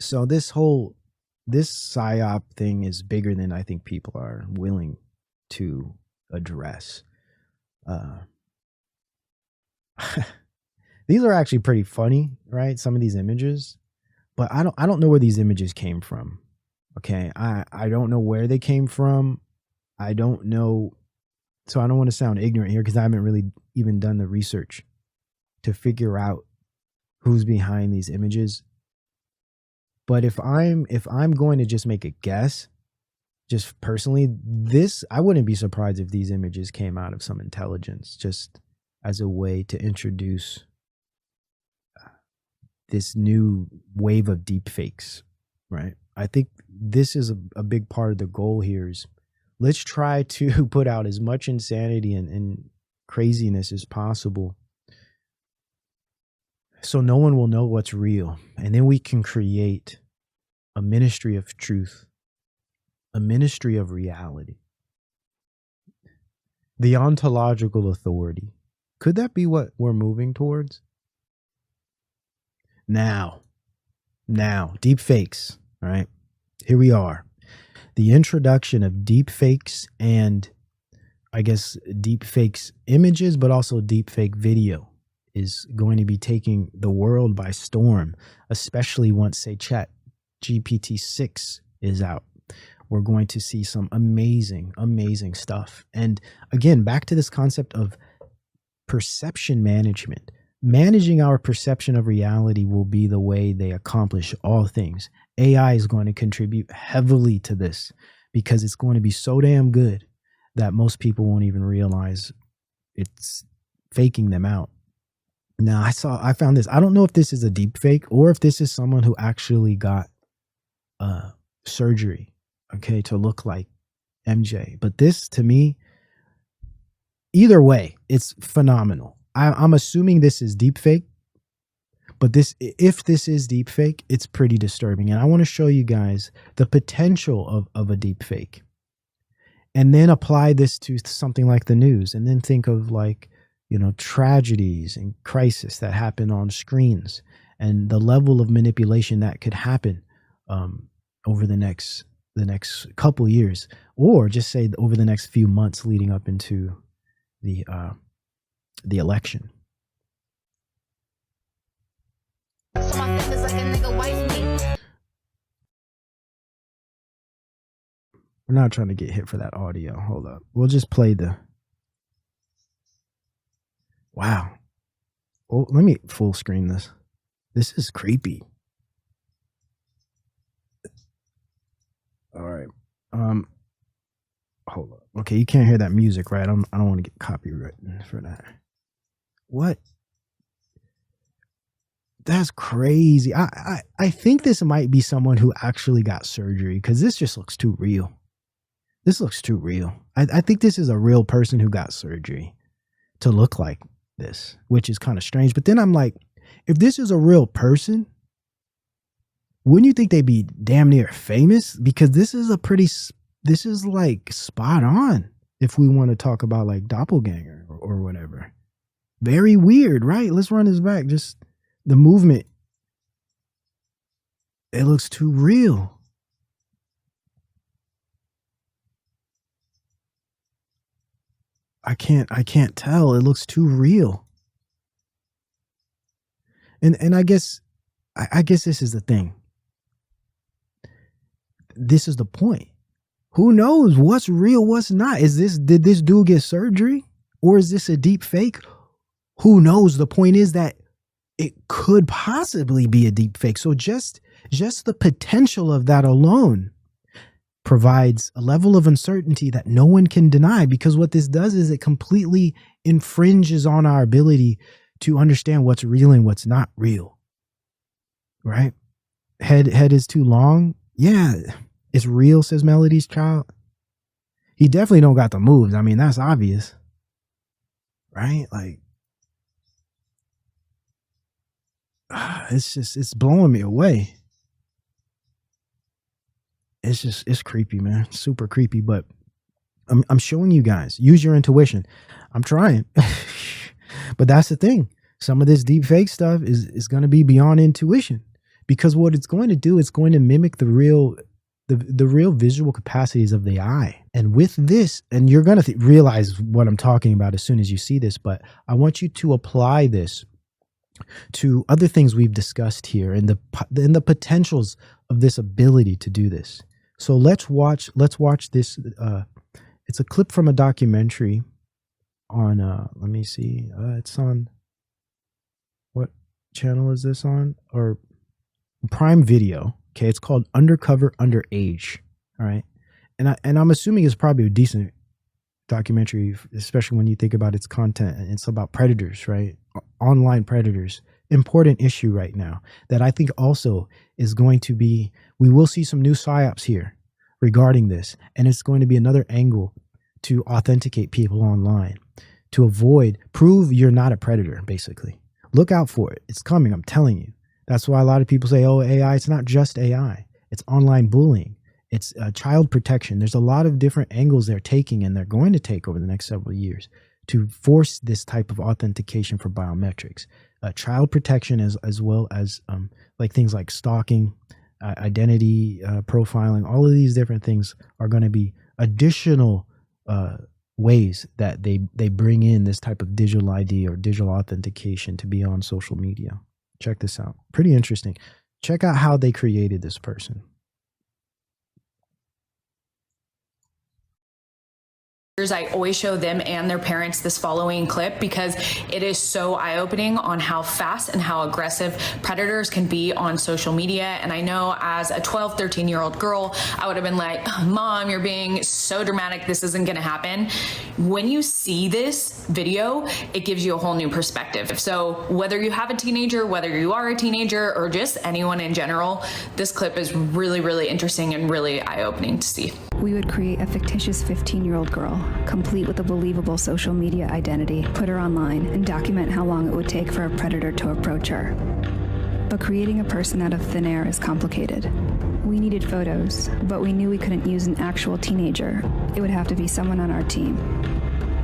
So this psyop thing is bigger than I think people are willing to address. Uh, these are actually pretty funny, right? Some of these images, but I don't know where these images came from. Okay, I don't know where they came from. I don't know, so I don't want to sound ignorant here because I haven't really even done the research to figure out who's behind these images. But if I'm going to just make a guess, just personally, I wouldn't be surprised if these images came out of some intelligence, just as a way to introduce this new wave of deep fakes, right? I think this is a big part of the goal here is let's try to put out as much insanity and craziness as possible so no one will know what's real. And then we can create a ministry of truth, a ministry of reality. The ontological authority. Could that be what we're moving towards? Now, deep fakes, right? Here we are. The introduction of deep fakes and I guess deep fakes images, but also deep fake video is going to be taking the world by storm, especially once, say, Chat GPT 6 is out. We're going to see some amazing, amazing stuff. And again, back to this concept of perception management. Managing our perception of reality will be the way they accomplish all things. AI is going to contribute heavily to this because it's going to be so damn good that most people won't even realize it's faking them out. Now, I found this. I don't know if this is a deep fake or if this is someone who actually got surgery, okay, to look like MJ. But this, to me, either way, it's phenomenal. I'm assuming this is deep fake, but if this is deep fake, it's pretty disturbing. And I want to show you guys the potential of a deep fake and then apply this to something like the news and then think of like, tragedies and crisis that happen on screens and the level of manipulation that could happen over the next couple years, or just say over the next few months leading up into the election. We're not trying to get hit for that audio. Hold up. We'll just play the. Wow. Oh, let me full screen this. This is creepy. All right. Hold up. Okay, you can't hear that music, right? I don't want to get copywritten for that. What? That's crazy. I think this might be someone who actually got surgery because this just looks too real. This looks too real. I think this is a real person who got surgery to look like this, which is kind of strange. But then I'm like, if this is a real person, wouldn't you think they'd be damn near famous? Because this is like spot on if we want to talk about like doppelganger or whatever. Very weird, right? Let's run this back. Just the movement. It looks too real. I can't tell. It looks too real. And I guess this is the thing. This is the point. Who knows what's real, what's not? Did this dude get surgery? Or is this a deep fake? Who knows? The point is that it could possibly be a deep fake. So just the potential of that alone provides a level of uncertainty that no one can deny, because what this does is it completely infringes on our ability to understand what's real and what's not real. Right? Head is too long. Yeah, it's real, says Melody's child. He definitely don't got the moves. I mean, that's obvious. Right? Like, it's blowing me away. It's creepy, man. Super creepy, but I'm showing you guys. Use your intuition. I'm trying. But that's the thing. Some of this deep fake stuff is going to be beyond intuition, because what it's going to do, it's going to mimic the real visual capacities of the eye. And with this, and you're going to realize what I'm talking about as soon as you see this, but I want you to apply this to other things we've discussed here and the potentials of this ability to do this. So let's watch this. It's a clip from a documentary on, let me see, it's on, what channel is this on? Or Prime Video. Okay, it's called Undercover Underage. All right, and I'm assuming it's probably a decent documentary, especially when you think about its content. And it's about predators, right? Online predators. Important issue right now that I think also is going to be. We will see some new psyops here regarding this, and it's going to be another angle to authenticate people online, to prove you're not a predator. Basically, look out for it. It's coming. I'm telling you. That's why a lot of people say, oh, AI, it's not just AI. It's online bullying. It's child protection. There's a lot of different angles they're taking and they're going to take over the next several years to force this type of authentication for biometrics. Child protection as well as like things like stalking, identity profiling. All of these different things are going to be additional ways that they bring in this type of digital ID or digital authentication to be on social media. Check this out. Pretty interesting. Check out how they created this person. I always show them and their parents this following clip because it is so eye-opening on how fast and how aggressive predators can be on social media. And I know as a 12, 13-year-old girl, I would have been like, Mom, you're being so dramatic. This isn't going to happen. When you see this video, it gives you a whole new perspective. So whether you have a teenager, whether you are a teenager, or just anyone in general, this clip is really, really interesting and really eye-opening to see. We would create a fictitious 15-year-old girl, complete with a believable social media identity, put her online, and document how long it would take for a predator to approach her. But creating a person out of thin air is complicated. We needed photos, but we knew we couldn't use an actual teenager. It would have to be someone on our team.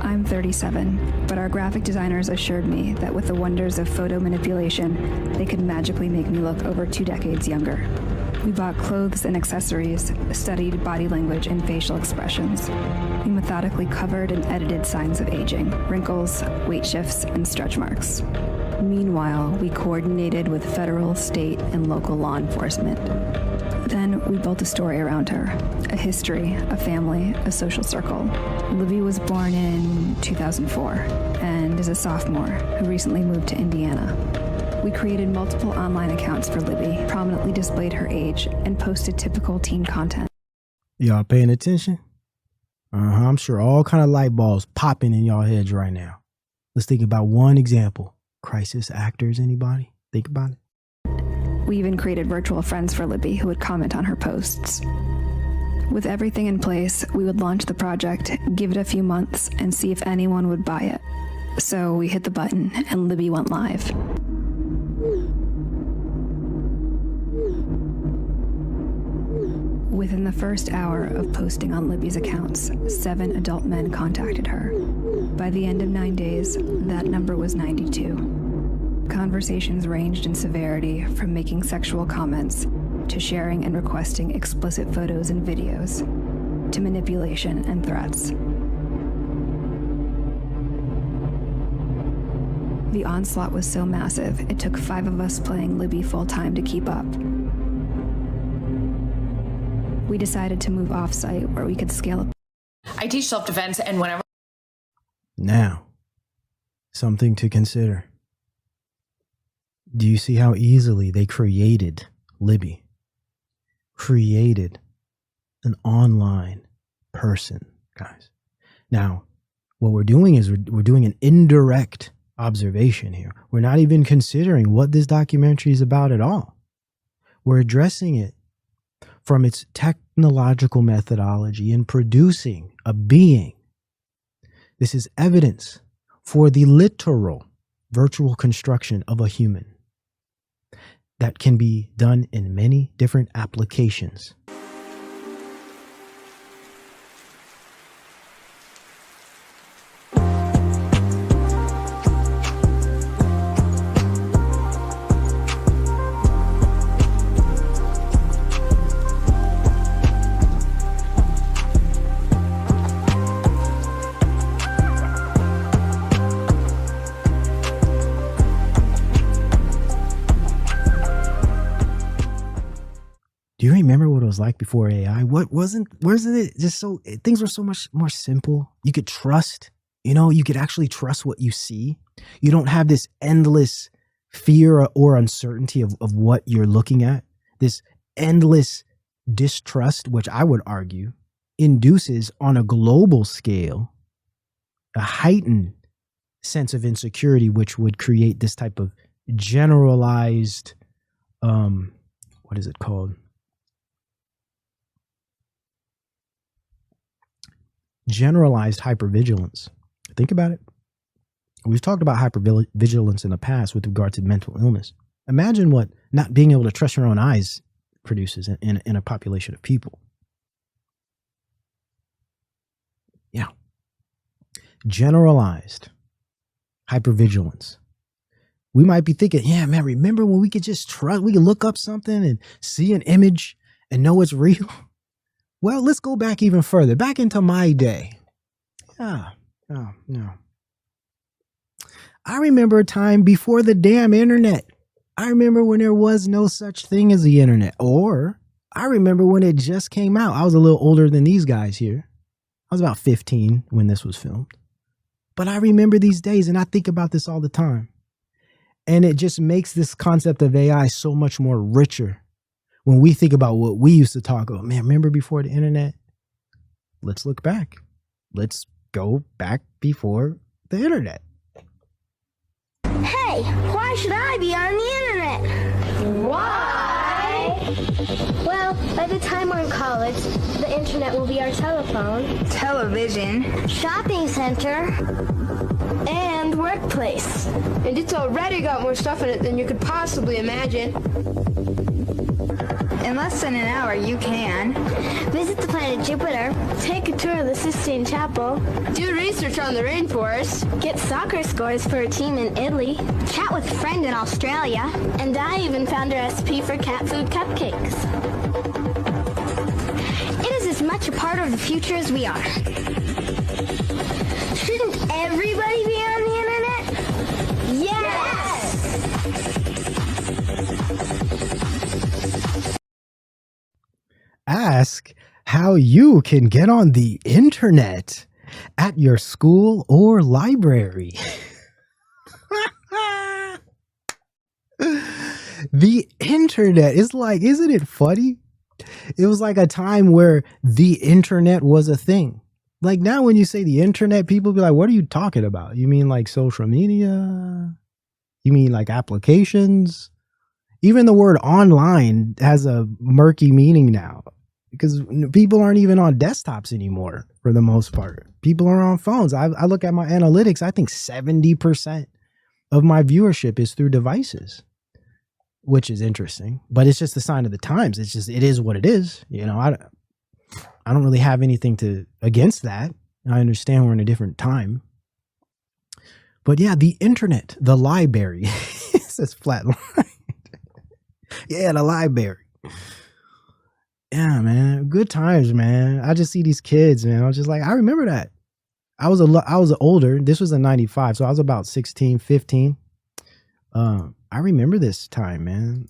I'm 37, but our graphic designers assured me that with the wonders of photo manipulation, they could magically make me look over 2 decades younger. We bought clothes and accessories, studied body language and facial expressions. We methodically covered and edited signs of aging, wrinkles, weight shifts, and stretch marks. Meanwhile, we coordinated with federal, state, and local law enforcement. Then we built a story around her, a history, a family, a social circle. Libby was born in 2004 and is a sophomore who recently moved to Indiana. We created multiple online accounts for Libby, prominently displayed her age, and posted typical teen content. Y'all paying attention? I'm sure all kind of light bulbs popping in y'all heads right now. Let's think about one example. Crisis actors, anybody? Think about it. We even created virtual friends for Libby who would comment on her posts. With everything in place, we would launch the project, give it a few months, and see if anyone would buy it. So we hit the button, and Libby went live. Within the first hour of posting on Libby's accounts, 7 adult men contacted her. By the end of 9 days, that number was 92. Conversations ranged in severity from making sexual comments to sharing and requesting explicit photos and videos to manipulation and threats. The onslaught was so massive, it took 5 of us playing Libby full-time to keep up. We decided to move off-site where we could scale up. I teach self-defense, and whenever... Now, something to consider. Do you see how easily they created Libby? Created an online person, guys. Now, what we're doing is we're doing an indirect observation here. We're not even considering what this documentary is about at all. We're addressing it from its technological methodology in producing a being. This is evidence for the literal virtual construction of a human that can be done in many different applications. Do you remember what it was like before AI? Wasn't it just so, things were so much more simple. You could trust, you could actually trust what you see. You don't have this endless fear or uncertainty of what you're looking at. This endless distrust, which I would argue induces on a global scale a heightened sense of insecurity, which would create this type of generalized, what is it called? Generalized hypervigilance. Think about it. We've talked about hypervigilance in the past with regard to mental illness. Imagine what not being able to trust your own eyes produces in a population of people. Yeah. Generalized hypervigilance. We might be thinking, yeah, man, remember when we could just trust, we could look up something and see an image and know it's real? Well, let's go back even further, back into my day. Yeah. I remember a time before the damn internet. I remember when there was no such thing as the internet. Or I remember when it just came out. I was a little older than these guys here. I was about 15 when this was filmed. But I remember these days, and I think about this all the time. And it just makes this concept of AI so much more richer when we think about what we used to talk about. Man, remember before the internet? Let's look back. Let's go back before the internet. Hey, why should I be on the internet? Why? Well, by the time we're in college, the internet will be our telephone, television, shopping center, and workplace. And it's already got more stuff in it than you could possibly imagine. In less than an hour, you can visit the planet Jupiter, take a tour of the Sistine Chapel, Do research on the rainforest, get soccer scores for a team in Italy, chat with a friend in Australia, and I even found a recipe for cat food cupcakes. It is as much a part of the future as we are. Shouldn't everybody be on the internet? Yes! Ask how you can get on the internet at your school or library. The internet is like, isn't it funny? It was like a time where the internet was a thing. Like now when you say the internet, people be like, what are you talking about? You mean like social media? You mean like applications? Even the word online has a murky meaning now because people aren't even on desktops anymore for the most part. People are on phones. I look at my analytics. I think 70% of my viewership is through devices, which is interesting, but it's just a sign of the times. It is what it is. I don't really have anything against that. I understand we're in a different time, but yeah, the internet, the library, it says flatline. Yeah, the library. Yeah, man. Good times, man. I just see these kids, man. I was just like, I remember that. I was older. This was in 95. So I was about 16, 15. I remember this time, man.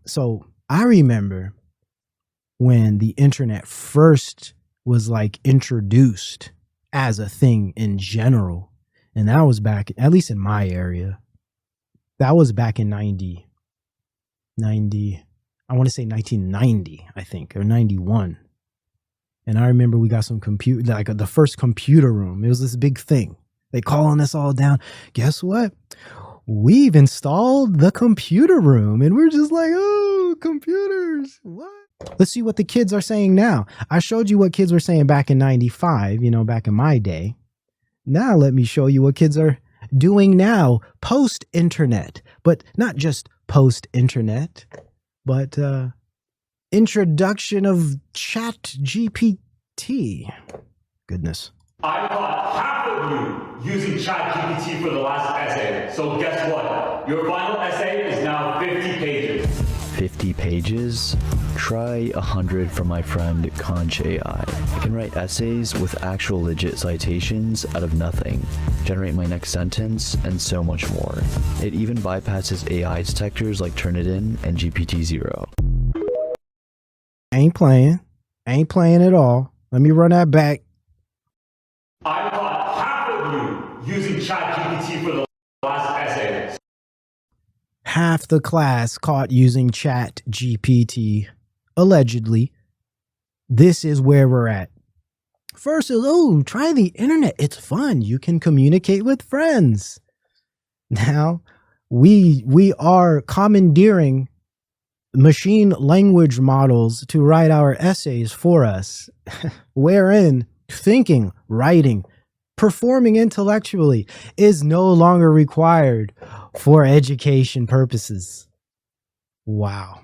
So I remember when the internet first was like introduced as a thing in general. And that was back, at least in my area, that was back in 90, I want to say 1990, I think, or 91. And I remember we got some like the first computer room. It was this big thing. They calling us all down. Guess what? We've installed the computer room. And we're just like, oh, computers. What? Let's see what the kids are saying now. I showed you what kids were saying back in 95, back in my day. Now let me show you what kids are doing now, post-internet. But not just post-internet, but introduction of Chat GPT. Goodness. I caught half of you using Chat GPT for the last essay. So guess what? Your final essay is now 50 pages. 50 pages? Try 100 from my friend Conch AI. I can write essays with actual legit citations out of nothing, generate my next sentence, and so much more. It even bypasses AI detectors like Turnitin and GPT-0. Ain't playing at all. Let me run that back. I caught half of you using ChatGPT for the last essay. Half the class caught using ChatGPT, allegedly. This is where we're at. First is, oh, try the internet. It's fun. You can communicate with friends. Now, we are commandeering machine language models to write our essays for us, wherein thinking, writing, performing intellectually is no longer required for education purposes. Wow.